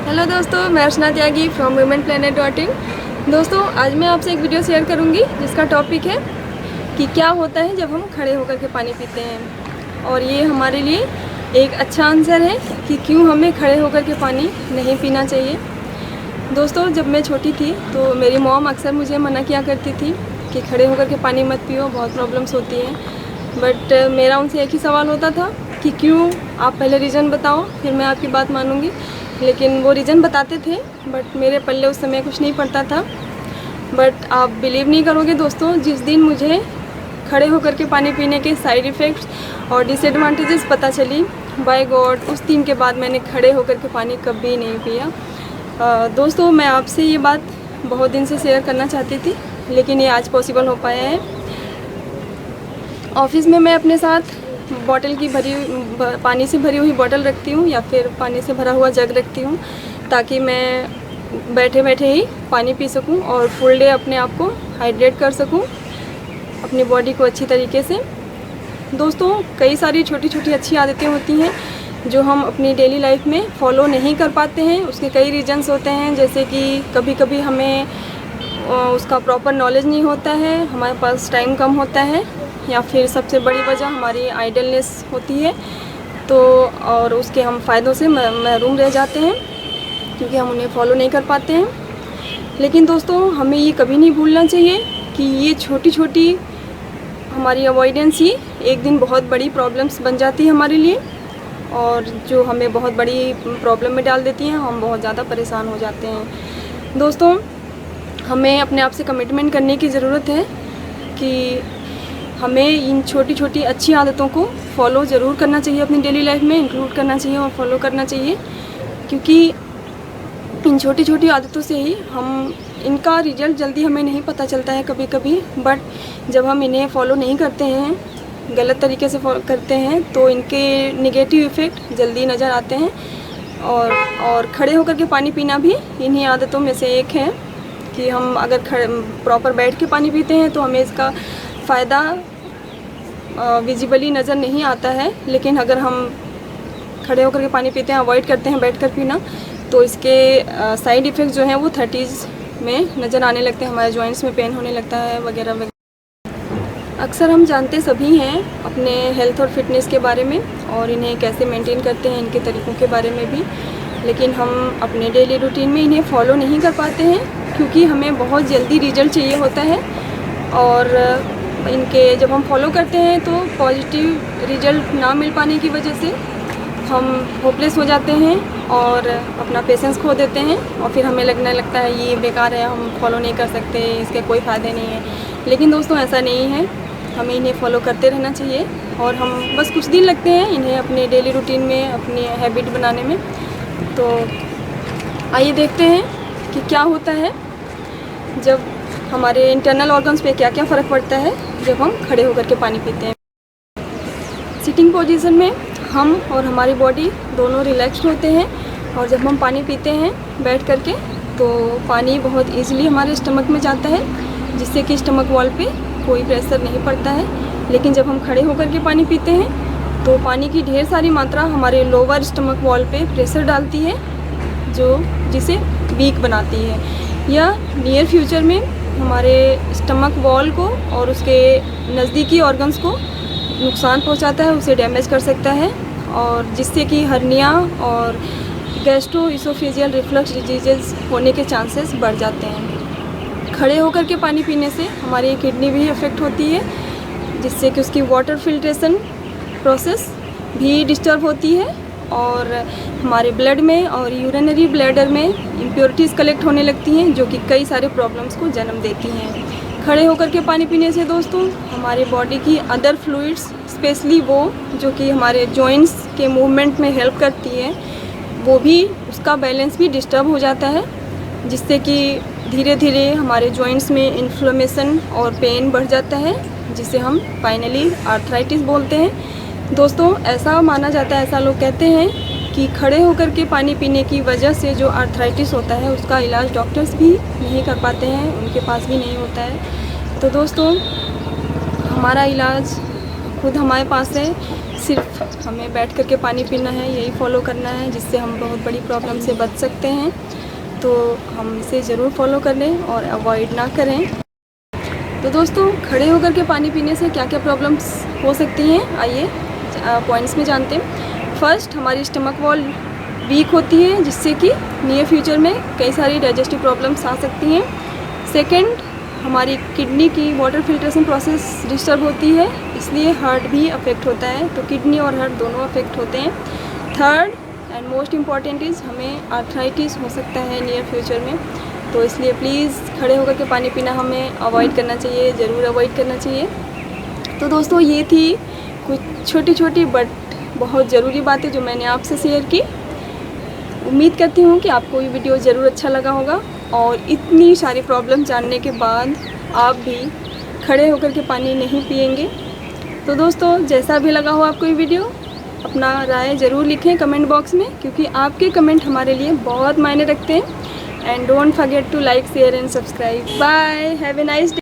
Hello दोस्तों, मैं अर्चना त्यागी from womenplanet.in। दोस्तों, आज मैं आपसे एक वीडियो शेयर करूंगी जिसका टॉपिक है कि क्या होता है जब हम खड़े होकर के पानी पीते हैं। और ये हमारे लिए एक अच्छा आंसर है कि क्यों हमें खड़े होकर के पानी नहीं पीना चाहिए। दोस्तों, जब मैं छोटी थी तो मेरी मॉम अक्सर मुझे मना किया करती थी कि खड़े होकर के पानी मत पियो, बहुत प्रॉब्लम्स होती हैं। बट मेरा उनसे एक ही सवाल होता था कि क्यों, आप पहले रीज़न बताओ फिर मैं आपकी बात मानूंगी। लेकिन वो रीज़न बताते थे बट मेरे पल्ले उस समय कुछ नहीं पड़ता था। बट आप बिलीव नहीं करोगे दोस्तों, जिस दिन मुझे खड़े होकर के पानी पीने के साइड इफ़ेक्ट्स और डिसएडवांटेजेस पता चली, बाय गॉड, उस दिन के बाद मैंने खड़े होकर के पानी कभी नहीं पिया। दोस्तों, मैं आपसे ये बात बहुत दिन से शेयर करना चाहती थी लेकिन ये आज पॉसिबल हो पाया है। ऑफिस में मैं अपने साथ बॉटल की पानी से भरी हुई बॉटल रखती हूँ या फिर पानी से भरा हुआ जग रखती हूँ ताकि मैं बैठे बैठे ही पानी पी सकूँ और फुल डे अपने आप को हाइड्रेट कर सकूँ, अपनी बॉडी को अच्छी तरीके से। दोस्तों, कई सारी छोटी छोटी अच्छी आदतें होती हैं जो हम अपनी डेली लाइफ में फॉलो नहीं कर पाते हैं। उसके कई रीजंस होते हैं, जैसे कि कभी कभी हमें उसका प्रॉपर नॉलेज नहीं होता है, हमारे पास टाइम कम होता है, या फिर सबसे बड़ी वजह हमारी आइडलनेस होती है। तो और उसके हम फ़ायदों से महरूम रह जाते हैं क्योंकि हम उन्हें फॉलो नहीं कर पाते हैं। लेकिन दोस्तों, हमें ये कभी नहीं भूलना चाहिए कि ये छोटी छोटी हमारी अवॉइडेंस ही एक दिन बहुत बड़ी प्रॉब्लम्स बन जाती है हमारे लिए, और जो हमें बहुत बड़ी प्रॉब्लम में डाल देती हैं, हम बहुत ज़्यादा परेशान हो जाते हैं। दोस्तों, हमें अपने आप से कमिटमेंट करने की ज़रूरत है कि हमें इन छोटी छोटी अच्छी आदतों को फॉलो ज़रूर करना चाहिए, अपनी डेली लाइफ में इंक्लूड करना चाहिए और फॉलो करना चाहिए, क्योंकि इन छोटी छोटी आदतों से ही हम इनका रिजल्ट जल्दी हमें नहीं पता चलता है कभी कभी, बट जब हम इन्हें फॉलो नहीं करते हैं, गलत तरीके से फॉलो करते हैं, तो इनके नेगेटिव इफ़ेक्ट जल्दी नज़र आते हैं। और खड़े होकर के पानी पीना भी इन्हीं आदतों में से एक है कि हम अगर प्रॉपर बैठ के पानी पीते हैं तो हमें इसका फ़ायदा विजिबली नज़र नहीं आता है। लेकिन अगर हम खड़े होकर के पानी पीते हैं, अवॉइड करते हैं बैठकर पीना, तो इसके साइड इफ़ेक्ट जो हैं वो 30s में नज़र आने लगते हैं, हमारे जॉइंट्स में पेन होने लगता है वगैरह वगैरह। अक्सर हम जानते सभी हैं अपने हेल्थ और फिटनेस के बारे में और इन्हें कैसे मेंटेन करते हैं, इनके तरीक़ों के बारे में भी, लेकिन हम अपने डेली रूटीन में इन्हें फॉलो नहीं कर पाते हैं क्योंकि हमें बहुत जल्दी रिजल्ट चाहिए होता है। और इनके जब हम फॉलो करते हैं तो पॉजिटिव रिजल्ट ना मिल पाने की वजह से हम होपलेस हो जाते हैं और अपना पेशेंस खो देते हैं, और फिर हमें लगने लगता है ये बेकार है, हम फॉलो नहीं कर सकते, इसके कोई फ़ायदे नहीं है। लेकिन दोस्तों, ऐसा नहीं है, हमें इन्हें फॉलो करते रहना चाहिए। और हम बस कुछ दिन लगते हैं इन्हें अपने डेली रूटीन में, अपनी हैबिट बनाने में। तो आइए देखते हैं कि क्या होता है जब हमारे इंटरनल ऑर्गन्स पे क्या क्या फ़र्क पड़ता है जब हम खड़े होकर के पानी पीते हैं। सिटिंग पोजीशन में हम और हमारी बॉडी दोनों रिलैक्स्ड होते हैं, और जब हम पानी पीते हैं बैठ करके तो पानी बहुत इजीली हमारे स्टमक में जाता है, जिससे कि स्टमक वॉल पे कोई प्रेशर नहीं पड़ता है। लेकिन जब हम खड़े होकर के पानी पीते हैं तो पानी की ढेर सारी मात्रा हमारे लोअर स्टमक वॉल पे प्रेशर डालती है, जिसे वीक बनाती है, या नियर फ्यूचर में हमारे स्टमक वॉल को और उसके नज़दीकी ऑर्गन्स को नुकसान पहुंचाता है, उसे डैमेज कर सकता है, और जिससे कि हर्निया और गैस्ट्रोइसोफेजियल रिफ्लक्स डिजीज़ होने के चांसेस बढ़ जाते हैं। खड़े होकर के पानी पीने से हमारी किडनी भी इफ़ेक्ट होती है, जिससे कि उसकी वाटर फिल्ट्रेशन प्रोसेस भी डिस्टर्ब होती है, और हमारे ब्लड में और यूरिनरी ब्लैडर में इम्प्योरिटीज़ कलेक्ट होने लगती हैं, जो कि कई सारे प्रॉब्लम्स को जन्म देती हैं। खड़े होकर के पानी पीने से दोस्तों हमारे बॉडी की अदर फ्लूइड्स, स्पेशली वो जो कि हमारे जॉइंट्स के मूवमेंट में हेल्प करती है, वो भी, उसका बैलेंस भी डिस्टर्ब हो जाता है, जिससे कि धीरे धीरे हमारे जॉइंट्स में इन्फ्लेमेशन और पेन बढ़ जाता है, जिसे हम फाइनली आर्थराइटिस बोलते हैं। दोस्तों, ऐसा माना जाता है, ऐसा लोग कहते हैं कि खड़े होकर के पानी पीने की वजह से जो आर्थराइटिस होता है उसका इलाज डॉक्टर्स भी नहीं कर पाते हैं, उनके पास भी नहीं होता है। तो दोस्तों, हमारा इलाज खुद हमारे पास है, सिर्फ हमें बैठ कर के पानी पीना है, यही फॉलो करना है, जिससे हम बहुत बड़ी प्रॉब्लम से बच सकते हैं। तो हम इसे ज़रूर फॉलो करें और अवॉइड ना करें। तो दोस्तों, खड़े होकर के पानी पीने से क्या क्या प्रॉब्लम्स हो सकती हैं, आइए पॉइंट्स में जानते हैं। फर्स्ट, हमारी स्टमक वॉल वीक होती है, जिससे कि नियर फ्यूचर में कई सारी डाइजेस्टिव प्रॉब्लम्स आ सकती हैं। सेकंड, हमारी किडनी की वाटर फिल्ट्रेशन प्रोसेस डिस्टर्ब होती है, इसलिए हार्ट भी अफेक्ट होता है। तो किडनी और हार्ट दोनों अफेक्ट होते हैं। Third and most important is हमें आर्थराइटिस हो सकता है नियर फ्यूचर में। तो इसलिए प्लीज़ खड़े होकर के पानी पीना हमें अवॉइड करना चाहिए, ज़रूर अवॉइड करना चाहिए। तो दोस्तों, ये थी कुछ छोटी छोटी बट बहुत ज़रूरी बातें जो मैंने आपसे शेयर की। उम्मीद करती हूँ कि आपको ये वीडियो ज़रूर अच्छा लगा होगा और इतनी सारी प्रॉब्लम जानने के बाद आप भी खड़े होकर के पानी नहीं पिएंगे। तो दोस्तों, जैसा भी लगा हो आपको ये वीडियो, अपना राय ज़रूर लिखें कमेंट बॉक्स में, क्योंकि आपके कमेंट हमारे लिए बहुत मायने रखते हैं। And don't forget to like, share and subscribe. Bye, have a nice day.